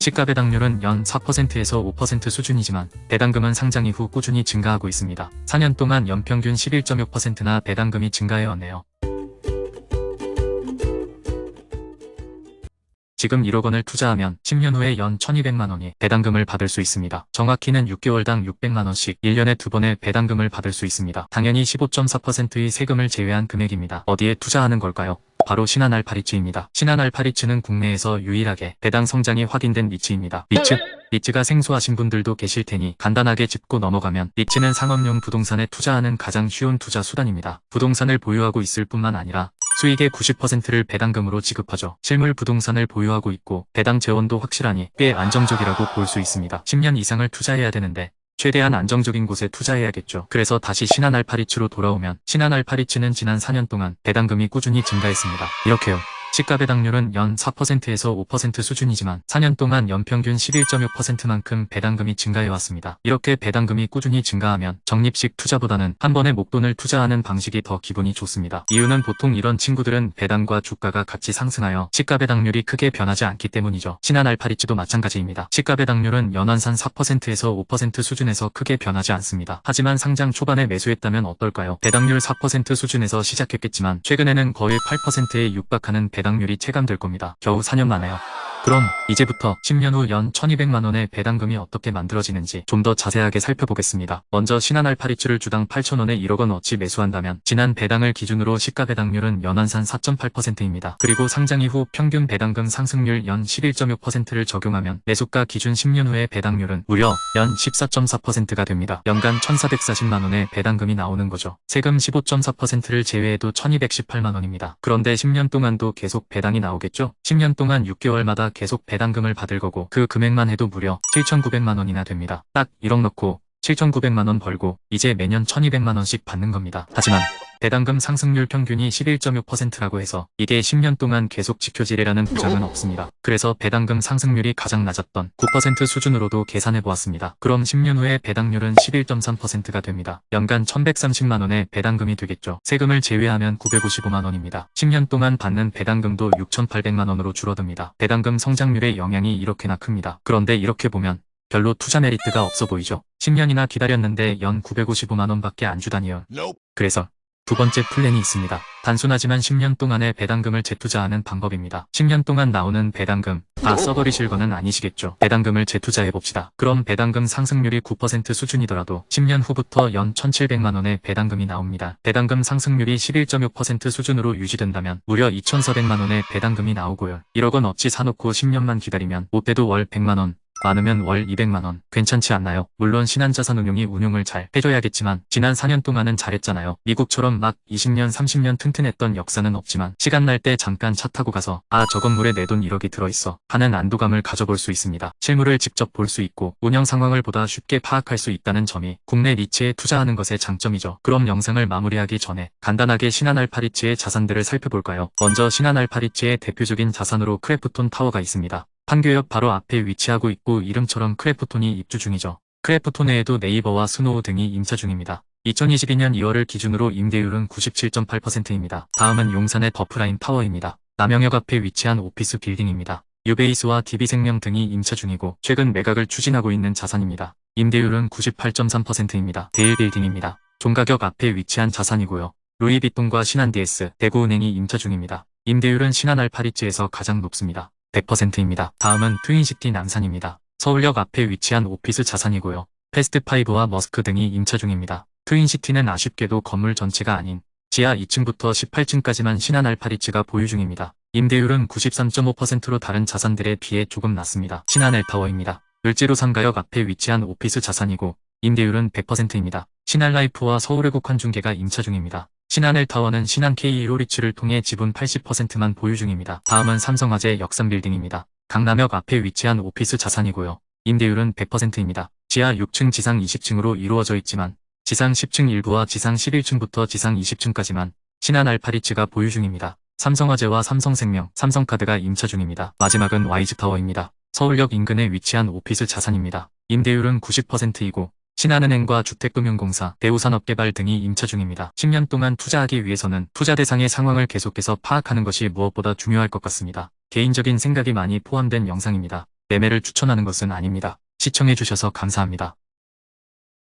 시가 배당률은 연 4%에서 5% 수준이지만 배당금은 상장 이후 꾸준히 증가하고 있습니다. 4년 동안 연평균 11.6%나 배당금이 증가해왔네요. 지금 1억 원을 투자하면 10년 후에 연 1200만 원이 배당금을 받을 수 있습니다. 정확히는 6개월당 600만 원씩 1년에 2번의 배당금을 받을 수 있습니다. 당연히 15.4%의 세금을 제외한 금액입니다. 어디에 투자하는 걸까요? 바로 신한알파리츠입니다. 신한알파리츠는 국내에서 유일하게 배당 성장이 확인된 리츠입니다. 리츠가 생소하신 분들도 계실 테니 간단하게 짚고 넘어가면 리츠는 상업용 부동산에 투자하는 가장 쉬운 투자 수단입니다. 부동산을 보유하고 있을 뿐만 아니라 수익의 90%를 배당금으로 지급하죠. 실물 부동산을 보유하고 있고 배당 재원도 확실하니 꽤 안정적이라고 볼 수 있습니다. 10년 이상을 투자해야 되는데 최대한 안정적인 곳에 투자해야겠죠. 그래서 다시 신한알파리츠로 돌아오면 신한알파리츠는 지난 4년 동안 배당금이 꾸준히 증가했습니다. 이렇게요. 시가 배당률은 연 4%에서 5% 수준이지만 4년 동안 연평균 11.6%만큼 배당금이 증가해왔습니다. 이렇게 배당금이 꾸준히 증가하면 적립식 투자보다는 한 번에 목돈을 투자하는 방식이 더 기분이 좋습니다. 이유는 보통 이런 친구들은 배당과 주가가 같이 상승하여 시가 배당률이 크게 변하지 않기 때문이죠. 신한알파리츠도 마찬가지입니다. 시가 배당률은 연환산 4%에서 5% 수준에서 크게 변하지 않습니다. 하지만 상장 초반에 매수했다면 어떨까요? 배당률 4% 수준에서 시작했겠지만 최근에는 거의 8%에 육박하는 배당률이 체감될 겁니다. 겨우 4년 만에요. 그럼 이제부터 10년 후 연 1200만 원의 배당금이 어떻게 만들어지는지 좀 더 자세하게 살펴보겠습니다. 먼저 신한알파리츠를 주당 8,000원에 1억 원어치 매수한다면 지난 배당을 기준으로 시가 배당률은 연환산 4.8%입니다. 그리고 상장 이후 평균 배당금 상승률 연 11.6%를 적용하면 매수가 기준 10년 후의 배당률은 무려 연 14.4%가 됩니다. 연간 1,440만 원의 배당금이 나오는 거죠. 세금 15.4%를 제외해도 1,218만 원입니다. 그런데 10년 동안도 계속 배당이 나오겠죠? 10년 동안 6개월마다 계속 배당금을 받을 거고 그 금액만 해도 무려 7,900만 원이나 됩니다. 딱 1억 넣고 7,900만 원 벌고 이제 매년 1,200만 원씩 받는 겁니다. 하지만 배당금 상승률 평균이 11.6%라고 해서 이게 10년 동안 계속 지켜지리라는 보장은 없습니다. 그래서 배당금 상승률이 가장 낮았던 9% 수준으로도 계산해보았습니다. 그럼 10년 후에 배당률은 11.3%가 됩니다. 연간 1,130만 원의 배당금이 되겠죠. 세금을 제외하면 955만 원입니다. 10년 동안 받는 배당금도 6,800만 원으로 줄어듭니다. 배당금 성장률의 영향이 이렇게나 큽니다. 그런데 이렇게 보면 별로 투자 메리트가 없어 보이죠. 10년이나 기다렸는데 연 955만 원밖에 안 주다니요. 그래서 두 번째 플랜이 있습니다. 단순하지만 10년 동안의 배당금을 재투자하는 방법입니다. 10년 동안 나오는 배당금 다 써버리실 거는 아니시겠죠. 배당금을 재투자해봅시다. 그럼 배당금 상승률이 9% 수준이더라도 10년 후부터 연 1,700만 원의 배당금이 나옵니다. 배당금 상승률이 11.6% 수준으로 유지된다면 무려 2,400만 원의 배당금이 나오고요. 1억 원어치 사놓고 10년만 기다리면 못해도 월 100만 원. 많으면 월 200만 원. 괜찮지 않나요? 물론 신한자산운용이 운용을 잘 해줘야겠지만 지난 4년 동안은 잘했잖아요. 미국처럼 막 20년 30년 튼튼했던 역사는 없지만 시간 날 때 잠깐 차 타고 가서 아 저 건물에 내 돈 1억이 들어있어 하는 안도감을 가져볼 수 있습니다. 실물을 직접 볼 수 있고 운영 상황을 보다 쉽게 파악할 수 있다는 점이 국내 리츠에 투자하는 것의 장점이죠. 그럼 영상을 마무리하기 전에 간단하게 신한알파리츠의 자산들을 살펴볼까요? 먼저 신한알파리츠의 대표적인 자산으로 크래프톤 타워가 있습니다. 판교역 바로 앞에 위치하고 있고 이름처럼 크래프톤이 입주 중이죠. 크래프톤 외에도 네이버와 스노우 등이 임차 중입니다. 2022년 2월을 기준으로 임대율은 97.8%입니다. 다음은 용산의 더프라인 타워입니다. 남영역 앞에 위치한 오피스 빌딩입니다. 유베이스와 DB생명 등이 임차 중이고 최근 매각을 추진하고 있는 자산입니다. 임대율은 98.3%입니다. 데일빌딩입니다. 종가격 앞에 위치한 자산이고요. 루이비통과 신한DS, 대구은행이 임차 중입니다. 임대율은 신한알파리츠에서 가장 높습니다. 100%입니다. 다음은 트윈시티 남산입니다. 서울역 앞에 위치한 오피스 자산이고요. 패스트5와 머스크 등이 임차 중입니다. 트윈시티는 아쉽게도 건물 전체가 아닌 지하 2층부터 18층까지만 신한알파리츠가 보유 중입니다. 임대율은 93.5%로 다른 자산들에 비해 조금 낮습니다. 신한엘타워입니다. 을지로 상가역 앞에 위치한 오피스 자산이고 임대율은 100%입니다. 신한라이프와 서울외국환중개가 임차 중입니다. 신한엘타워는 신한K1호리츠를 통해 지분 80%만 보유 중입니다. 다음은 삼성화재 역삼빌딩입니다. 강남역 앞에 위치한 오피스 자산이고요. 임대율은 100%입니다. 지하 6층 지상 20층으로 이루어져 있지만 지상 10층 일부와 지상 11층부터 지상 20층까지만 신한알파리츠가 보유 중입니다. 삼성화재와 삼성생명, 삼성카드가 임차 중입니다. 마지막은 와이즈타워입니다. 서울역 인근에 위치한 오피스 자산입니다. 임대율은 90%이고 신한은행과 주택금융공사, 대우산업개발 등이 임차 중입니다. 10년 동안 투자하기 위해서는 투자 대상의 상황을 계속해서 파악하는 것이 무엇보다 중요할 것 같습니다. 개인적인 생각이 많이 포함된 영상입니다. 매매를 추천하는 것은 아닙니다. 시청해주셔서 감사합니다.